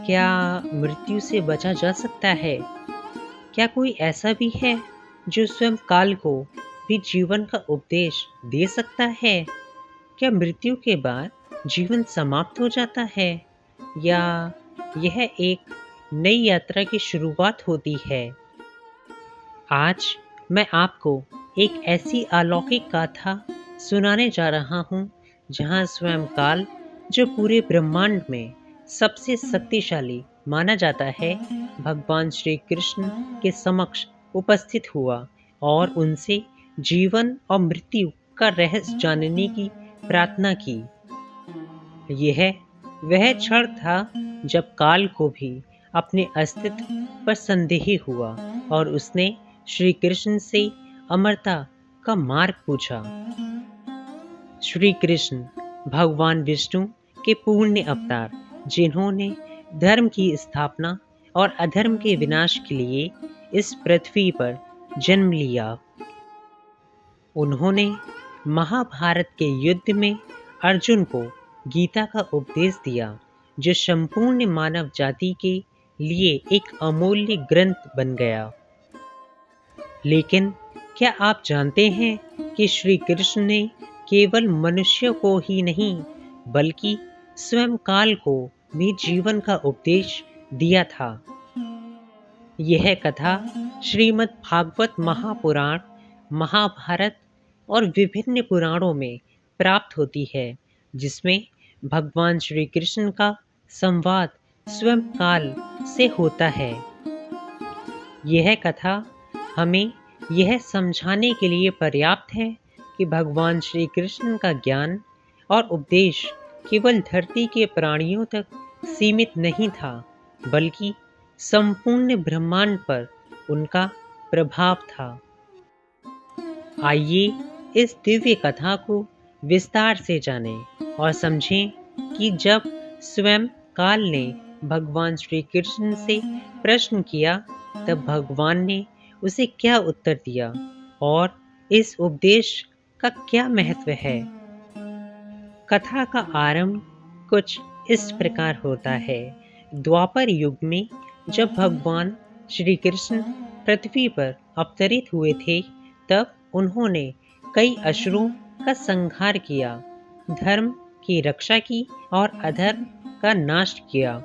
क्या मृत्यु से बचा जा सकता है? क्या कोई ऐसा भी है जो स्वयं काल को भी जीवन का उपदेश दे सकता है? क्या मृत्यु के बाद जीवन समाप्त हो जाता है या यह एक नई यात्रा की शुरुआत होती है? आज मैं आपको एक ऐसी अलौकिक गाथा सुनाने जा रहा हूँ जहाँ स्वयं काल, जो पूरे ब्रह्मांड में सबसे शक्तिशाली माना जाता है, भगवान श्री कृष्ण के समक्ष उपस्थित हुआ और उनसे जीवन और मृत्यु का रहस्य जानने की प्रार्थना की। यह वह क्षण था जब काल को भी अपने अस्तित्व पर संदेह हुआ और उसने श्री कृष्ण से अमरता का मार्ग पूछा। श्री कृष्ण भगवान विष्णु के पूर्ण अवतार, जिन्होंने धर्म की स्थापना और अधर्म के विनाश के लिए इस पृथ्वी पर जन्म लिया। उन्होंने महाभारत के युद्ध में अर्जुन को गीता का उपदेश दिया, जो संपूर्ण मानव जाति के लिए एक अमूल्य ग्रंथ बन गया। लेकिन क्या आप जानते हैं कि श्री कृष्ण ने केवल मनुष्य को ही नहीं, बल्कि स्वयं काल को भी जीवन का उपदेश दिया था? यह कथा श्रीमद् भागवत महापुराण, महाभारत और विभिन्न पुराणों में प्राप्त होती है, जिसमें भगवान श्री कृष्ण का संवाद स्वयं काल से होता है। यह कथा हमें यह समझाने के लिए पर्याप्त है कि भगवान श्री कृष्ण का ज्ञान और उपदेश केवल धरती के प्राणियों तक सीमित नहीं था, बल्कि संपूर्ण ब्रह्मांड पर उनका प्रभाव था। आइए इस दिव्य कथा को विस्तार से जानें और समझें कि जब स्वयं काल ने भगवान श्री कृष्ण से प्रश्न किया, तब भगवान ने उसे क्या उत्तर दिया और इस उपदेश का क्या महत्व है। कथा का आरंभ कुछ इस प्रकार होता है। द्वापर युग में जब भगवान श्री कृष्ण पृथ्वी पर अवतरित हुए थे, तब उन्होंने कई असुरों का संहार किया, धर्म की रक्षा की और अधर्म का नाश किया।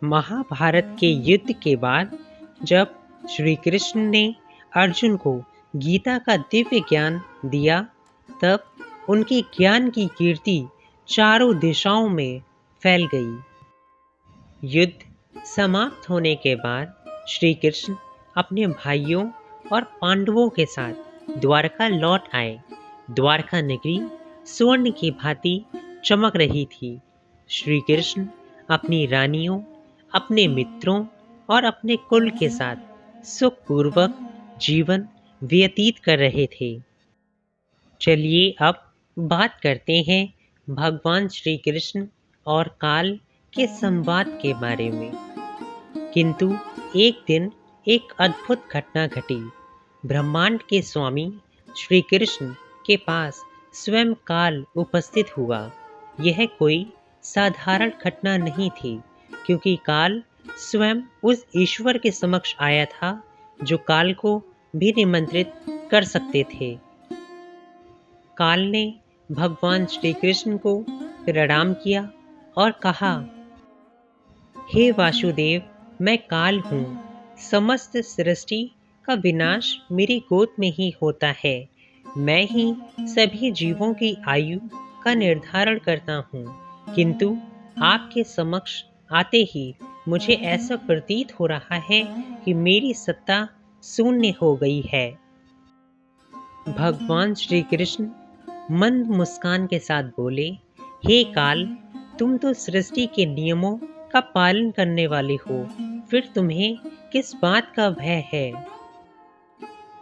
महाभारत के युद्ध के बाद जब श्री कृष्ण ने अर्जुन को गीता का दिव्य ज्ञान दिया, तब उनके ज्ञान की कीर्ति चारों दिशाओं में फैल गई। युद्ध समाप्त होने के बाद श्री कृष्ण अपने भाइयों और पांडवों के साथ द्वारका लौट आए। द्वारका नगरी स्वर्ण की भांति चमक रही थी। श्री कृष्ण अपनी रानियों, अपने मित्रों और अपने कुल के साथ सुखपूर्वक जीवन व्यतीत कर रहे थे। चलिए अब बात करते हैं भगवान श्री कृष्ण और काल के संवाद के बारे में। किंतु एक दिन एक अद्भुत घटना घटी। ब्रह्मांड के स्वामी श्री कृष्ण के पास स्वयं काल उपस्थित हुआ। यह कोई साधारण घटना नहीं थी, क्योंकि काल स्वयं उस ईश्वर के समक्ष आया था जो काल को भी निमंत्रित कर सकते थे। काल ने भगवान श्री कृष्ण को प्रणाम किया और कहा, हे वासुदेव, मैं काल हूँ। समस्त सृष्टि का विनाश मेरी गोद में ही होता है। मैं ही सभी जीवों की आयु का निर्धारण करता हूँ, किंतु आपके समक्ष आते ही मुझे ऐसा प्रतीत हो रहा है कि मेरी सत्ता शून्य हो गई है। भगवान श्री कृष्ण मंद मुस्कान के साथ बोले, हे काल, तुम तो सृष्टि के नियमों का पालन करने वाले हो, फिर तुम्हें किस बात का भय है?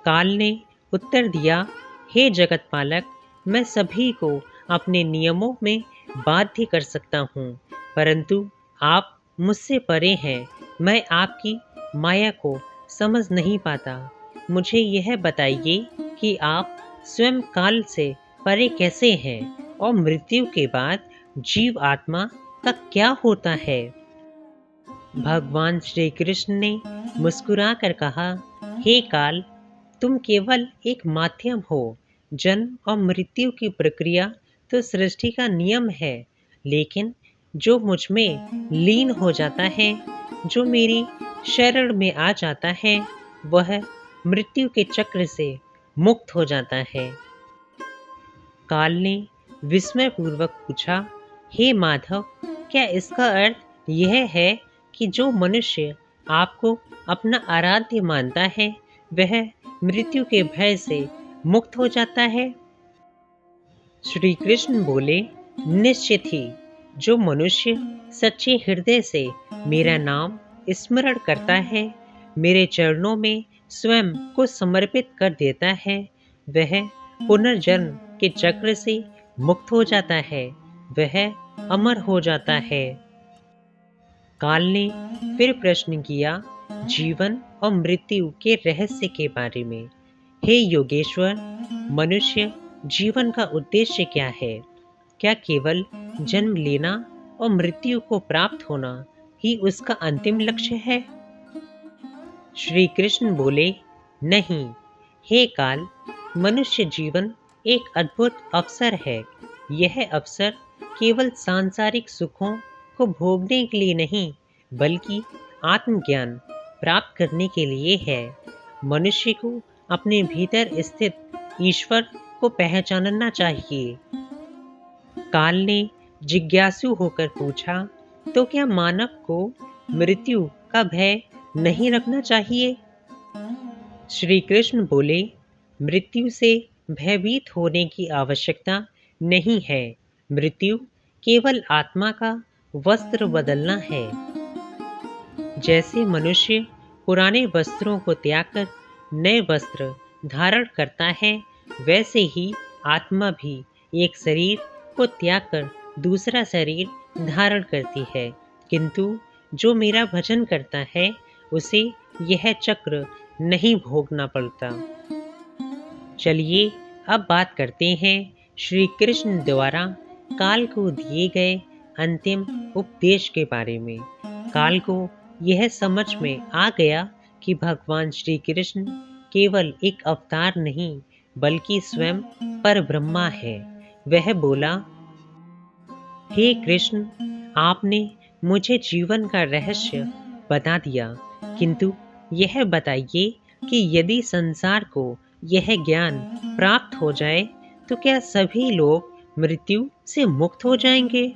काल ने उत्तर दिया, हे जगतपालक, मैं सभी को अपने नियमों में बाध्य कर सकता हूँ, परंतु आप मुझसे परे हैं। मैं आपकी माया को समझ नहीं पाता। मुझे यह बताइए कि आप स्वयं काल से परे कैसे हैं और मृत्यु के बाद जीव आत्मा का क्या होता है? भगवान श्री कृष्ण ने मुस्कुराकर कहा, हे काल, तुम केवल एक माध्यम हो। जन्म और मृत्यु की प्रक्रिया तो सृष्टि का नियम है, लेकिन जो मुझ में लीन हो जाता है, जो मेरी शरण में आ जाता है, वह मृत्यु के चक्र से मुक्त हो जाता है। काल ने विस्मयपूर्वक पूछा, हे माधव, क्या इसका अर्थ यह है कि जो मनुष्य आपको अपना आराध्य मानता है, वह मृत्यु के भय से मुक्त हो जाता है? श्री कृष्ण बोले, निश्चित ही। जो मनुष्य सच्चे हृदय से मेरा नाम स्मरण करता है, मेरे चरणों में स्वयं को समर्पित कर देता है, वह पुनर्जन्म के चक्र से मुक्त हो जाता है, वह अमर हो जाता है। काल ने फिर प्रश्न किया, जीवन और मृत्यु के रहस्य के बारे में। हे योगेश्वर, मनुष्य जीवन का उद्देश्य क्या है? क्या केवल जन्म लेना और मृत्यु को प्राप्त होना ही उसका अंतिम लक्ष्य है? श्री कृष्ण बोले, नहीं। हे काल, मनुष्य जीवन एक अद्भुत अवसर है। यह अवसर केवल सांसारिक सुखों को भोगने के लिए नहीं, बल्कि आत्मज्ञान प्राप्त करने के लिए है। मनुष्य को अपने भीतर स्थित ईश्वर को पहचानना चाहिए। काल ने जिज्ञासु होकर पूछा, तो क्या मानव को मृत्यु का भय नहीं रखना चाहिए? श्री कृष्ण बोले, मृत्यु से भयभीत होने की आवश्यकता नहीं है। मृत्यु केवल आत्मा का वस्त्र बदलना है। जैसे मनुष्य पुराने वस्त्रों को त्याग कर नए वस्त्र धारण करता है, वैसे ही आत्मा भी एक शरीर को त्याग कर दूसरा शरीर धारण करती है। किंतु जो मेरा भजन करता है, उसे यह चक्र नहीं भोगना पड़ता। चलिए अब बात करते हैं श्री कृष्ण द्वारा काल को दिए गए अंतिम उपदेश के बारे में। काल को यह समझ में आ गया कि भगवान श्री कृष्ण केवल एक अवतार नहीं, बल्कि स्वयं परब्रह्मा है। वह बोला, हे कृष्ण, आपने मुझे जीवन का रहस्य बता दिया, किंतु यह बताइए कि यदि संसार को यह ज्ञान प्राप्त हो जाए, तो क्या सभी लोग मृत्यु से मुक्त हो जाएंगे?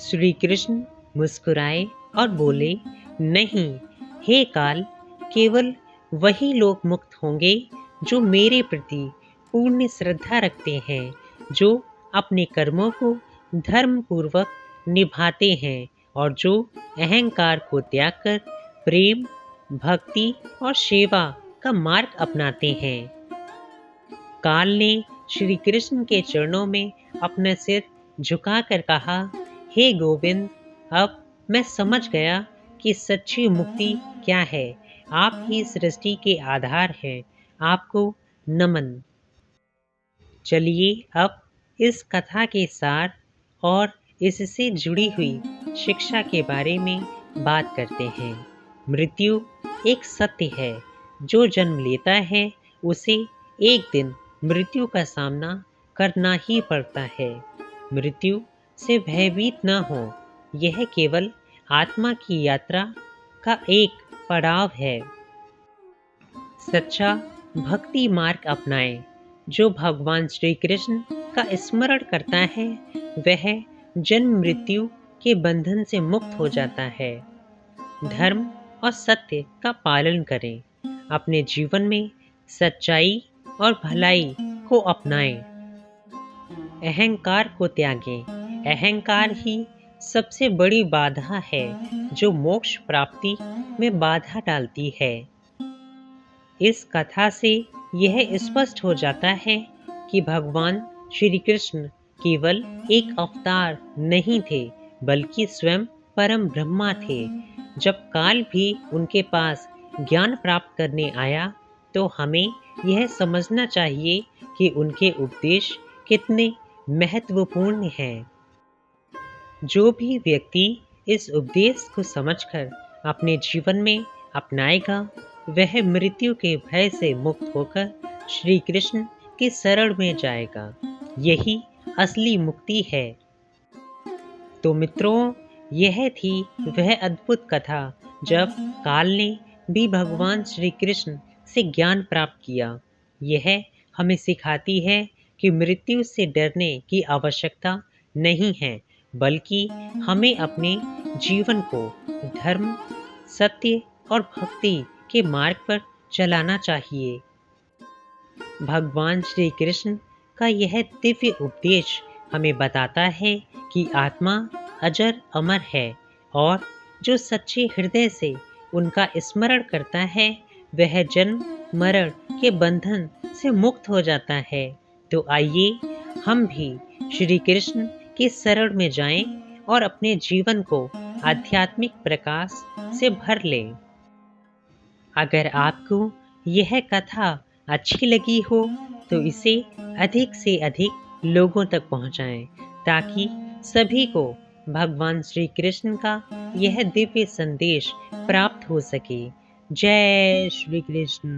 श्री कृष्ण मुस्कुराए और बोले, नहीं, हे काल, केवल वही लोग मुक्त होंगे जो मेरे प्रति पूर्ण श्रद्धा रखते हैं, जो अपने कर्मों को धर्म पूर्वक निभाते हैं और जो अहंकार को त्याग कर प्रेम, भक्ति और सेवा का मार्ग अपनाते हैं। काल ने श्री कृष्ण के चरणों में अपना सिर झुकाकर कहा, हे गोविंद, अब मैं समझ गया कि सच्ची मुक्ति क्या है। आप ही सृष्टि के आधार हैं। आपको नमन। चलिए अब इस कथा के सार और इससे जुड़ी हुई शिक्षा के बारे में बात करते हैं। मृत्यु एक सत्य है। जो जन्म लेता है, उसे एक दिन मृत्यु का सामना करना ही पड़ता है। मृत्यु से भयभीत न हो। यह केवल आत्मा की यात्रा का एक पड़ाव है। सच्चा भक्ति मार्ग अपनाएं। जो भगवान श्री कृष्ण का स्मरण करता है, वह जन्म मृत्यु के बंधन से मुक्त हो जाता है। धर्म और सत्य का पालन करें। अपने जीवन में सच्चाई और भलाई को अपनाएं। अहंकार को त्यागें। अहंकार ही सबसे बड़ी बाधा है, जो मोक्ष प्राप्ति में बाधा डालती है। इस कथा से यह स्पष्ट हो जाता है कि भगवान श्री कृष्ण केवल एक अवतार नहीं थे, बल्कि स्वयं परम ब्रह्मा थे। जब काल भी उनके पास ज्ञान प्राप्त करने आया, तो हमें यह समझना चाहिए कि उनके उपदेश कितने महत्वपूर्ण हैं। जो भी व्यक्ति इस उपदेश को समझकर अपने जीवन में अपनाएगा, वह मृत्यु के भय से मुक्त होकर श्री कृष्ण के शरण में जाएगा। यही असली मुक्ति है। तो मित्रों, यह थी वह अद्भुत कथा जब काल ने भी भगवान श्री कृष्ण से ज्ञान प्राप्त किया। यह हमें सिखाती है कि मृत्यु से डरने की आवश्यकता नहीं है, बल्कि हमें अपने जीवन को धर्म, सत्य और भक्ति के मार्ग पर चलाना चाहिए। भगवान श्री कृष्ण का यह दिव्य उपदेश हमें बताता है कि आत्मा अजर अमर है और जो सच्चे हृदय से उनका स्मरण करता है वह जन्म मरण के बंधन से मुक्त हो जाता है। तो आइए हम भी श्री कृष्ण के शरण में जाएं और अपने जीवन को आध्यात्मिक प्रकाश से भर लें। अगर आपको यह कथा अच्छी लगी हो तो इसे अधिक से अधिक लोगों तक पहुंचाएं, ताकि सभी को भगवान श्री कृष्ण का यह दिव्य संदेश प्राप्त हो सके। जय श्री कृष्ण।